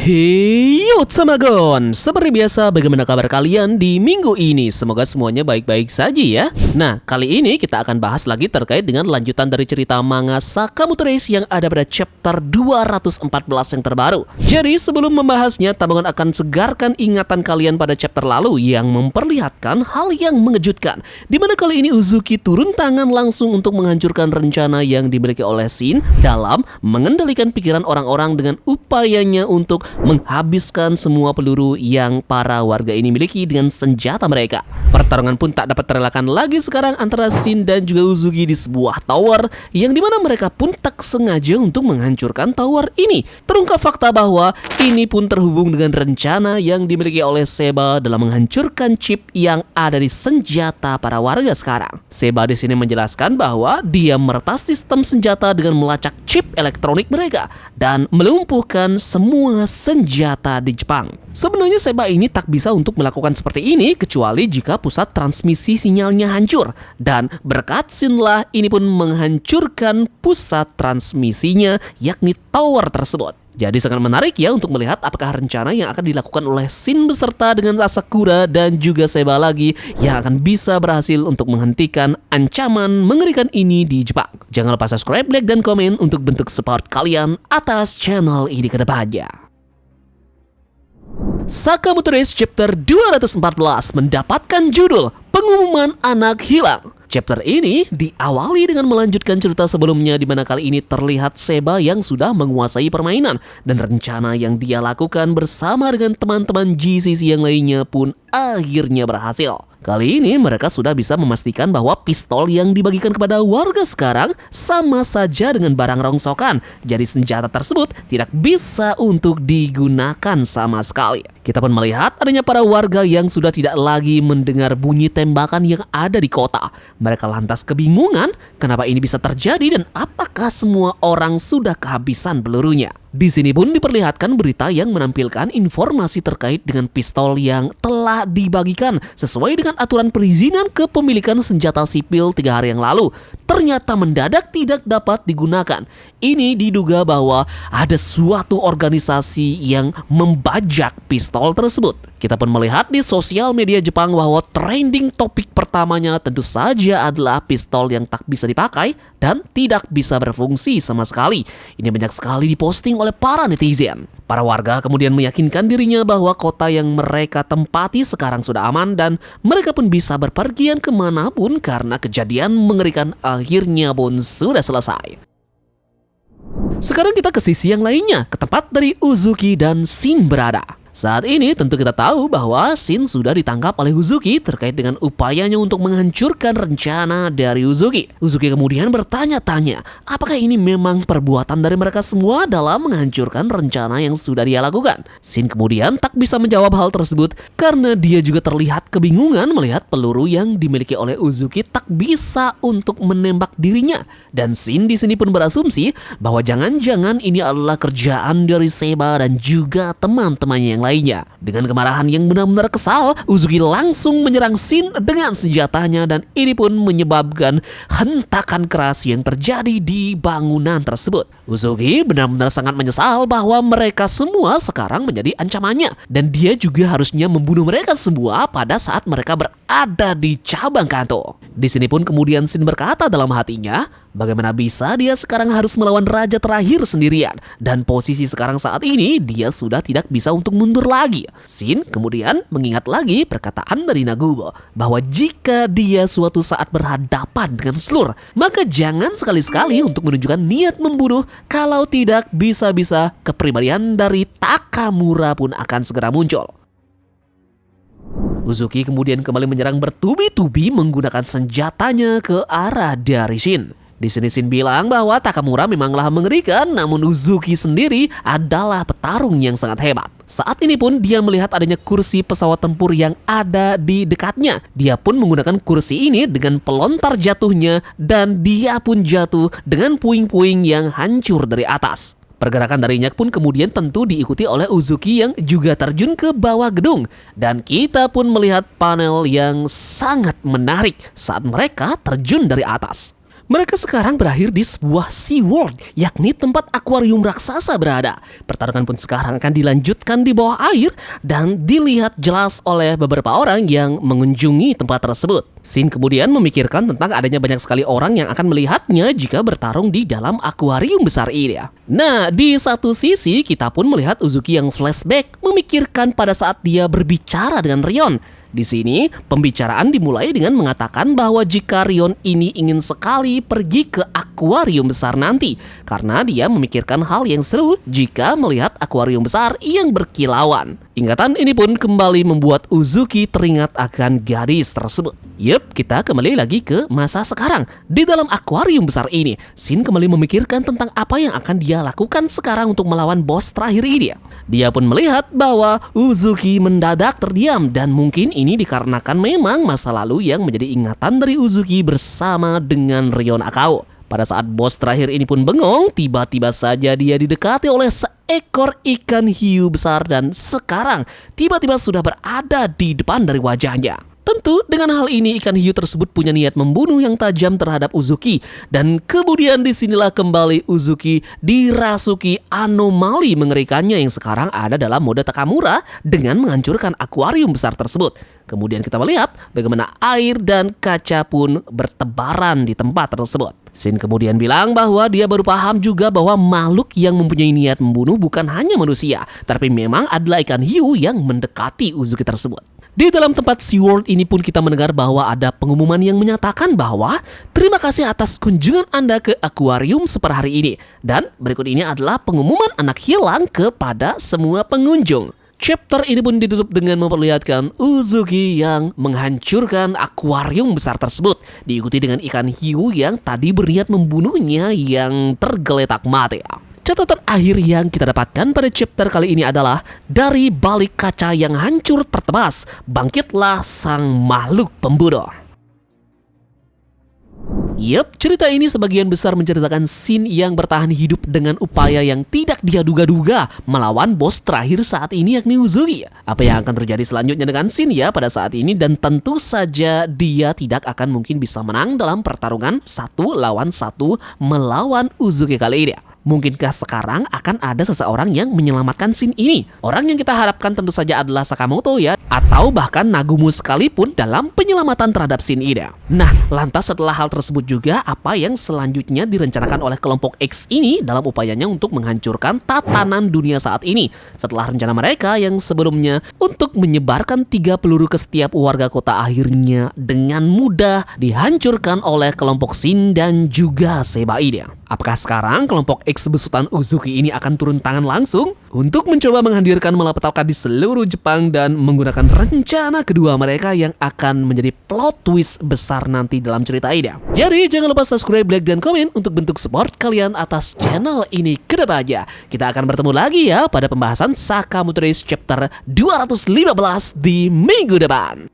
Hey yo Samagon, seperti biasa bagaimana kabar kalian di minggu ini? Semoga semuanya baik-baik saja ya. Nah, kali ini kita akan bahas lagi terkait dengan lanjutan dari cerita manga Sakamoto Days yang ada pada chapter 214 yang terbaru. Jadi sebelum membahasnya, Tabungan akan segarkan ingatan kalian pada chapter lalu yang memperlihatkan hal yang mengejutkan, dimana kali ini Uzuki turun tangan langsung untuk menghancurkan rencana yang dimiliki oleh Shin dalam mengendalikan pikiran orang-orang dengan upayanya untuk menghabiskan semua peluru yang para warga ini miliki dengan senjata mereka. Pertarungan pun tak dapat terelakkan lagi sekarang antara Shin dan juga Uzuki di sebuah tower yang dimana mereka pun tak sengaja untuk menghancurkan tower ini. Terungkap fakta bahwa ini pun terhubung dengan rencana yang dimiliki oleh Seba dalam menghancurkan chip yang ada di senjata para warga sekarang. Seba di sini menjelaskan bahwa dia meretas sistem senjata dengan melacak chip elektronik mereka dan melumpuhkan semua senjata di Jepang. Sebenarnya Seba ini tak bisa untuk melakukan seperti ini kecuali jika pusat transmisi sinyalnya hancur, dan berkat Shinlah ini pun menghancurkan pusat transmisinya yakni tower tersebut. Jadi sangat menarik ya untuk melihat apakah rencana yang akan dilakukan oleh Shin beserta dengan Asakura dan juga Seba lagi yang akan bisa berhasil untuk menghentikan ancaman mengerikan ini di Jepang. Jangan lupa subscribe, like, dan komen untuk bentuk support kalian atas channel ini ke depannya. Sakamoto Days chapter 214 mendapatkan judul Pengumuman Anak Hilang. Chapter ini diawali dengan melanjutkan cerita sebelumnya di mana kali ini terlihat Seba yang sudah menguasai permainan dan rencana yang dia lakukan bersama dengan teman-teman GCC yang lainnya pun akhirnya berhasil. Kali ini mereka sudah bisa memastikan bahwa pistol yang dibagikan kepada warga sekarang sama saja dengan barang rongsokan. Jadi senjata tersebut tidak bisa untuk digunakan sama sekali. Kita pun melihat adanya para warga yang sudah tidak lagi mendengar bunyi tembakan yang ada di kota. Mereka lantas kebingungan kenapa ini bisa terjadi dan apakah semua orang sudah kehabisan pelurunya. Di sini pun diperlihatkan berita yang menampilkan informasi terkait dengan pistol yang telah dibagikan sesuai dengan aturan perizinan kepemilikan senjata sipil 3 hari yang lalu. Ternyata mendadak tidak dapat digunakan. Ini diduga bahwa ada suatu organisasi yang membajak pistol tersebut. Kita pun melihat di sosial media Jepang bahwa trending topik pertamanya tentu saja adalah pistol yang tak bisa dipakai dan tidak bisa berfungsi sama sekali. Ini banyak sekali diposting oleh para netizen. Para warga kemudian meyakinkan dirinya bahwa kota yang mereka tempati sekarang sudah aman dan mereka pun bisa berpergian kemanapun karena kejadian mengerikan akhirnya pun sudah selesai. Sekarang kita ke sisi yang lainnya, ke tempat dari Uzuki dan Shin berada. Saat ini tentu kita tahu bahwa Shin sudah ditangkap oleh Uzuki terkait dengan upayanya untuk menghancurkan rencana dari Uzuki. Uzuki kemudian bertanya-tanya, apakah ini memang perbuatan dari mereka semua dalam menghancurkan rencana yang sudah dia lakukan? Shin kemudian tak bisa menjawab hal tersebut karena dia juga terlihat kebingungan melihat peluru yang dimiliki oleh Uzuki tak bisa untuk menembak dirinya. Dan Shin di sini pun berasumsi bahwa jangan-jangan ini adalah kerjaan dari Seba dan juga teman-temannya yang lainnya. Dengan kemarahan yang benar-benar kesal, Uzuki langsung menyerang Shin dengan senjatanya dan ini pun menyebabkan hentakan keras yang terjadi di bangunan tersebut. Uzuki benar-benar sangat menyesal bahwa mereka semua sekarang menjadi ancamannya dan dia juga harusnya membunuh mereka semua pada saat mereka berada di cabang Kanto. Di sini pun kemudian Shin berkata dalam hatinya, bagaimana bisa dia sekarang harus melawan raja terakhir sendirian dan posisi sekarang saat ini dia sudah tidak bisa untuk mundur lagi. Shin kemudian mengingat lagi perkataan dari Nagumo bahwa jika dia suatu saat berhadapan dengan Slur, maka jangan sekali-sekali untuk menunjukkan niat membunuh, kalau tidak bisa-bisa kepribadian dari Takamura pun akan segera muncul. Uzuki kemudian kembali menyerang bertubi-tubi menggunakan senjatanya ke arah dari Shin. Di sini Shin bilang bahwa Takamura memanglah mengerikan, namun Uzuki sendiri adalah petarung yang sangat hebat. Saat ini pun dia melihat adanya kursi pesawat tempur yang ada di dekatnya. Dia pun menggunakan kursi ini dengan pelontar jatuhnya dan dia pun jatuh dengan puing-puing yang hancur dari atas. Pergerakan darinya pun kemudian tentu diikuti oleh Uzuki yang juga terjun ke bawah gedung. Dan kita pun melihat panel yang sangat menarik saat mereka terjun dari atas. Mereka sekarang berakhir di sebuah Sea World, yakni tempat akuarium raksasa berada. Pertarungan pun sekarang akan dilanjutkan di bawah air dan dilihat jelas oleh beberapa orang yang mengunjungi tempat tersebut. Shin kemudian memikirkan tentang adanya banyak sekali orang yang akan melihatnya jika bertarung di dalam akuarium besar ini. Nah, di satu sisi kita pun melihat Uzuki yang flashback memikirkan pada saat dia berbicara dengan Rion. Di sini, pembicaraan dimulai dengan mengatakan bahwa jika Rion ini ingin sekali pergi ke akuarium besar nanti, karena dia memikirkan hal yang seru jika melihat akuarium besar yang berkilauan. Ingatan ini pun kembali membuat Uzuki teringat akan gadis tersebut. Yup, kita kembali lagi ke masa sekarang. Di dalam akuarium besar ini, Shin kembali memikirkan tentang apa yang akan dia lakukan sekarang untuk melawan bos terakhir ini. Dia pun melihat bahwa Uzuki mendadak terdiam dan mungkin ini dikarenakan memang masa lalu yang menjadi ingatan dari Uzuki bersama dengan Rion Akao. Pada saat bos terakhir ini pun bengong, tiba-tiba saja dia didekati oleh seekor ikan hiu besar dan sekarang tiba-tiba sudah berada di depan dari wajahnya. Tentu dengan hal ini ikan hiu tersebut punya niat membunuh yang tajam terhadap Uzuki dan kemudian disinilah kembali Uzuki dirasuki anomali mengerikannya yang sekarang ada dalam mode Takamura dengan menghancurkan akuarium besar tersebut. Kemudian kita melihat bagaimana air dan kaca pun bertebaran di tempat tersebut. Shin kemudian bilang bahwa dia baru paham juga bahwa makhluk yang mempunyai niat membunuh bukan hanya manusia, tapi memang adalah ikan hiu yang mendekati Uzuki tersebut. Di dalam tempat SeaWorld ini pun kita mendengar bahwa ada pengumuman yang menyatakan bahwa terima kasih atas kunjungan Anda ke akuarium super hari ini. Dan berikut ini adalah pengumuman anak hilang kepada semua pengunjung. Chapter ini pun ditutup dengan memperlihatkan Uzuki yang menghancurkan akuarium besar tersebut, diikuti dengan ikan hiu yang tadi berniat membunuhnya yang tergeletak mati. Catatan akhir yang kita dapatkan pada chapter kali ini adalah dari balik kaca yang hancur tertebas, bangkitlah sang makhluk pembunuh. Yup, cerita ini sebagian besar menceritakan Shin yang bertahan hidup dengan upaya yang tidak dia duga-duga melawan bos terakhir saat ini yakni Uzuki. Apa yang akan terjadi selanjutnya dengan Shin ya pada saat ini, dan tentu saja dia tidak akan mungkin bisa menang dalam pertarungan 1 lawan 1 melawan Uzuki kali ini. Mungkinkah sekarang akan ada seseorang yang menyelamatkan Shin ini? Orang yang kita harapkan tentu saja adalah Sakamoto ya, atau bahkan Nagumo sekalipun dalam penyelamatan terhadap Shin ini. Nah, lantas setelah hal tersebut juga, apa yang selanjutnya direncanakan oleh kelompok X ini dalam upayanya untuk menghancurkan tatanan dunia saat ini? Setelah rencana mereka yang sebelumnya untuk menyebarkan 3 peluru ke setiap warga kota akhirnya dengan mudah dihancurkan oleh kelompok Shin dan juga Seba ini. Apakah sekarang kelompok X besutan Uzuki ini akan turun tangan langsung untuk mencoba menghadirkan malapetaka di seluruh Jepang dan menggunakan rencana kedua mereka yang akan menjadi plot twist besar nanti dalam cerita ini? Jadi jangan lupa subscribe, like, dan komen untuk bentuk support kalian atas channel ini ke depannya. Kita akan bertemu lagi ya pada pembahasan Sakamoto Days chapter 215 di minggu depan.